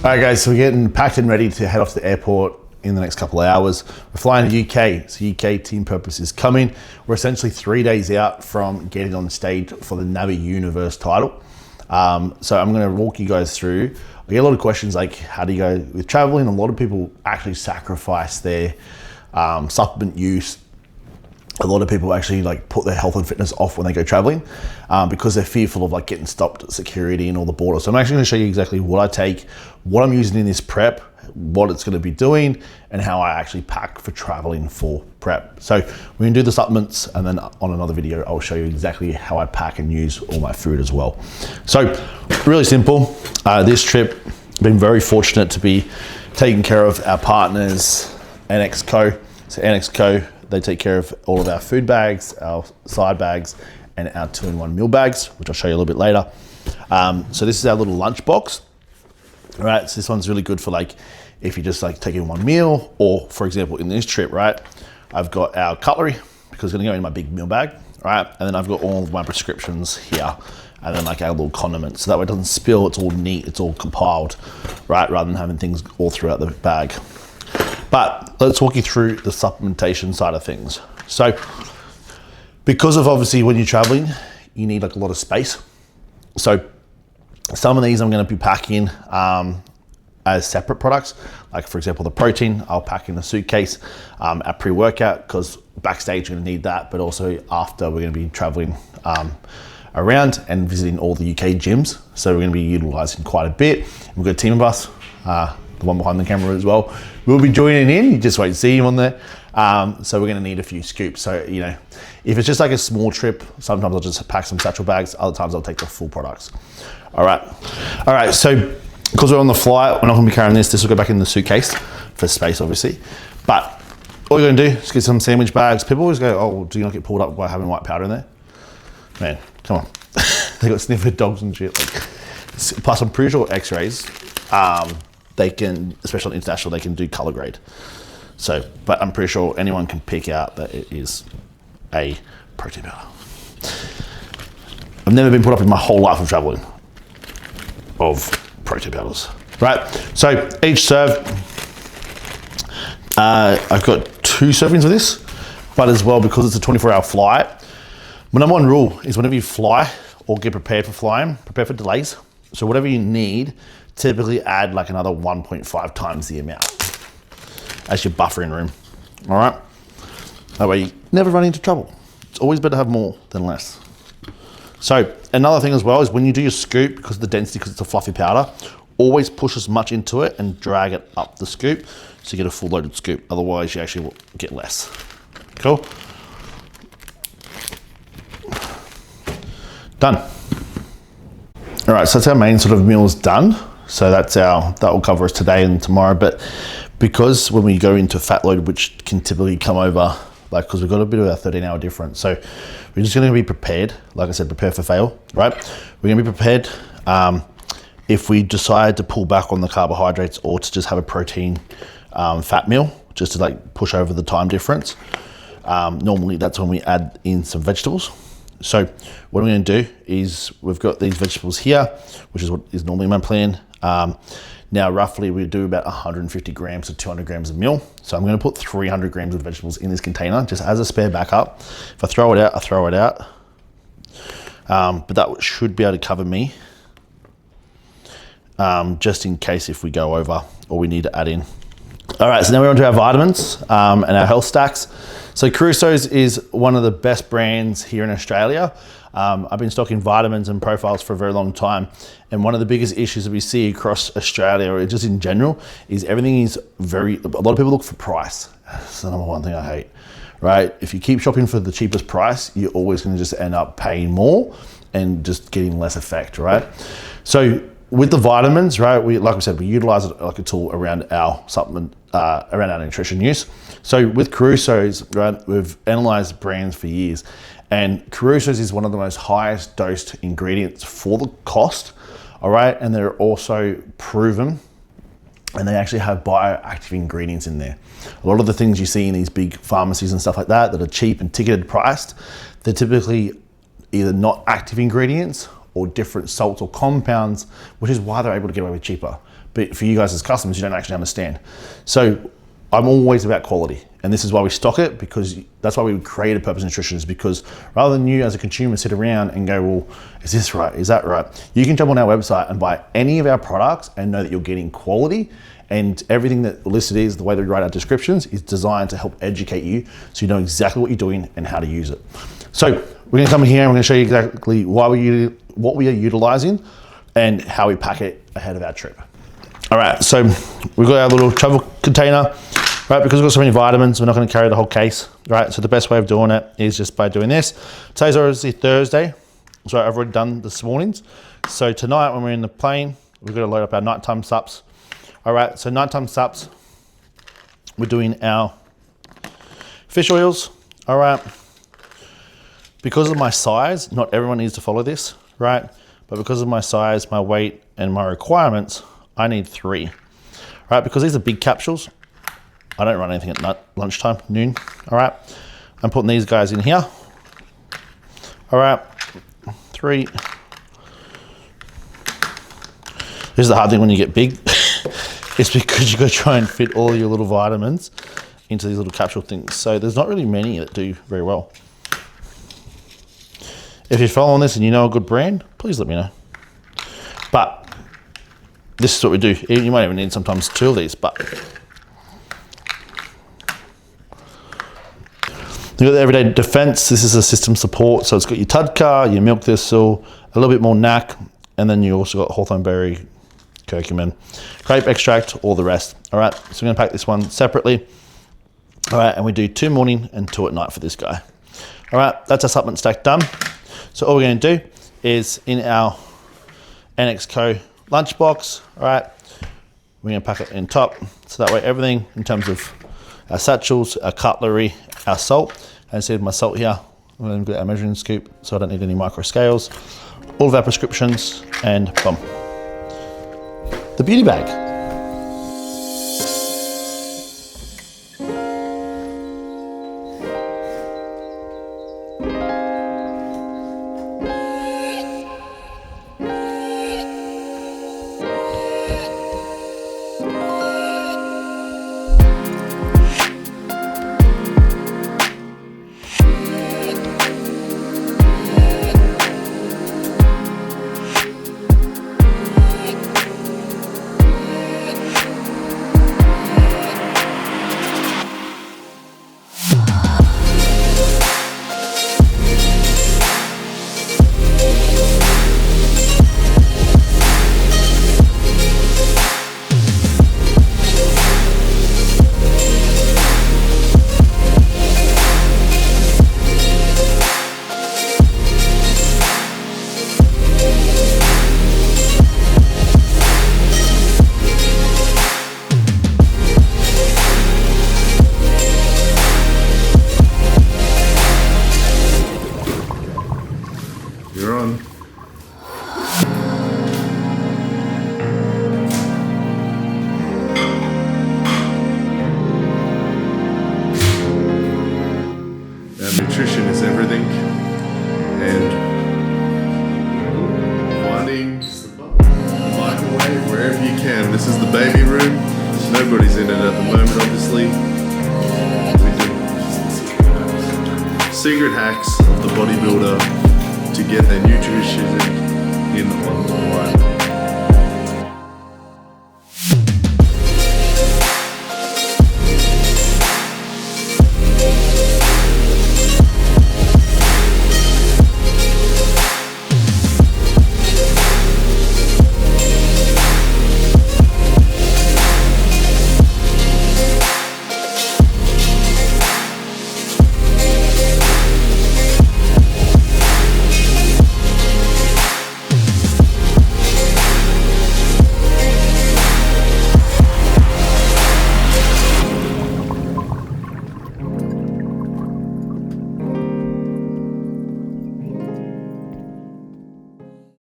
All right, guys, so we're getting packed and ready to head off to the airport in the next couple of hours. We're flying to UK, so UK Team Purpose is coming. We're essentially 3 days out from getting on stage for the NABBA Universe title. So I'm gonna walk you guys through. I get a lot of questions like, how do you go with traveling? A lot of people actually sacrifice their supplement use. A lot of people actually like put their health and fitness off when they go traveling because they're fearful of like getting stopped at security and all the borders. So I'm actually gonna show you exactly what I take, what I'm using in this prep, what it's gonna be doing, and how I actually pack for traveling for prep. So we're gonna do the supplements, and then on another video, I'll show you exactly how I pack and use all my food as well. So really simple. This trip, been very fortunate to be taking care of our partners, NXCO. So NXCO, they take care of all of our food bags, our side bags, and our 2-in-1 meal bags, which I'll show you a little bit later. So this is our little lunch box. All right, so this one's really good for like, if you're just like taking one meal, or for example, in this trip, right, I've got our cutlery, because it's gonna go in my big meal bag, right? And then I've got all of my prescriptions here, and then like our little condiments, so that way it doesn't spill, it's all neat, it's all compiled, right? Rather than having things all throughout the bag. But let's walk you through the supplementation side of things. So because of obviously when you're traveling, you need like a lot of space. So some of these I'm gonna be packing as separate products. Like for example, the protein, I'll pack in a suitcase, our pre-workout, because backstage you're gonna need that, but also after we're gonna be traveling around and visiting all the UK gyms. So we're gonna be utilizing quite a bit. We've got a team of us, the one behind the camera as well, we'll be joining in. You just wait to see him on there. So we're gonna need a few scoops. So, you know, if it's just like a small trip, sometimes I'll just pack some satchel bags, other times I'll take the full products. All right, so because we're on the flight, we're not gonna be carrying this. This will go back in the suitcase for space, obviously. But all you're gonna do is get some sandwich bags. People always go, oh, do you not get pulled up by having white powder in there? Man, come on. They got sniffer dogs and shit. Like, plus I'm pretty sure x-rays, they can, especially on international, they can do color grade. So, but I'm pretty sure anyone can pick out that it is a protein powder. I've never been put up in my whole life of traveling of protein powders, right? So each serve, I've got 2 servings of this, but as well, because it's a 24-hour flight, my number one rule is whenever you fly or get prepared for flying, prepare for delays. So whatever you need, typically add like another 1.5 times the amount as your buffering room, all right? That way you never run into trouble. It's always better to have more than less. So another thing as well is when you do your scoop, because of the density, because it's a fluffy powder, always push as much into it and drag it up the scoop so you get a full loaded scoop. Otherwise you actually will get less. Cool? Done. All right, so that's our main sort of meals done. So that will cover us today and tomorrow. But because when we go into fat load, which can typically come over, like, because we've got a bit of a 13-hour difference. So we're just gonna be prepared. Like I said, prepare for fail, right? We're gonna be prepared if we decide to pull back on the carbohydrates or to just have a protein fat meal, just to like push over the time difference. Normally that's when we add in some vegetables. So what I'm gonna do is we've got these vegetables here, which is what is normally my plan. Now roughly we do about 150 grams to 200 grams of meal. So I'm gonna put 300 grams of vegetables in this container, just as a spare backup. If I throw it out, I throw it out. But that should be able to cover me, just in case if we go over or we need to add in. All right, so now we're on to our vitamins and our health stacks. So Crusoe's is one of the best brands here in Australia. I've been stocking vitamins and profiles for a very long time. And one of the biggest issues that we see across Australia, or just in general, is everything is a lot of people look for price. That's the number one thing I hate, right? If you keep shopping for the cheapest price, you're always gonna just end up paying more and just getting less effect, right? So with the vitamins, right, like I said, we utilize it like a tool around our supplement, around our nutrition use. So with Crusoe's, right, we've analyzed brands for years, and Crusoe's is one of the most highest dosed ingredients for the cost, all right? And they're also proven, and they actually have bioactive ingredients in there. A lot of the things you see in these big pharmacies and stuff like that are cheap and ticketed priced, they're typically either not active ingredients or different salts or compounds, which is why they're able to get away with cheaper. but for you guys as customers, you don't actually understand. So I'm always about quality, and this is why we stock it, because that's why we created Purpose Nutrition, is because rather than you as a consumer sit around and go, well, is this right? Is that right? You can jump on our website and buy any of our products and know that you're getting quality, and everything that listed is, the way that we write our descriptions, is designed to help educate you so you know exactly what you're doing and how to use it. So we're gonna come in here and we're gonna show you exactly what we are utilizing and how we pack it ahead of our trip. All right, so we've got our little travel container. Right, because we've got so many vitamins, we're not going to carry the whole case, right? So the best way of doing it is just by doing this. Today's obviously Thursday, so I've already done this morning's. So tonight when we're in the plane, we've got to load up our nighttime sups. All right, so nighttime sups, we're doing our fish oils, all right? Because of my size, not everyone needs to follow this, right? But because of my size, my weight, and my requirements, I need 3, right? Because these are big capsules, I don't run anything at lunchtime, noon, all right? I'm putting these guys in here, all right? 3. This is the hard thing when you get big. It's because you got to try and fit all your little vitamins into these little capsule things. So there's not really many that do very well. If you're following this and you know a good brand, please let me know. But this is what we do. You might even need sometimes 2 of these, but you've got the Everyday Defense. This is a system support. So it's got your Tudcar, your milk thistle, a little bit more NAC, and then you also got hawthorn berry, curcumin, grape extract, all the rest. All right, so we're gonna pack this one separately. All right, and we do 2 morning and 2 at night for this guy. All right, that's our supplement stack done. So all we're gonna do is in our NXCO lunchbox, all right, we're gonna pack it in top. So that way everything in terms of our satchels, our cutlery, our salt. And instead of my salt here, I'm gonna get our measuring scoop so I don't need any micro scales. All of our prescriptions, and boom. The beauty bag. You're on. Now, nutrition is everything, and finding the microwave wherever you can. This is the baby room. Nobody's in it at the moment, obviously. We do secret hacks of the bodybuilder to get their nutrition in on the line.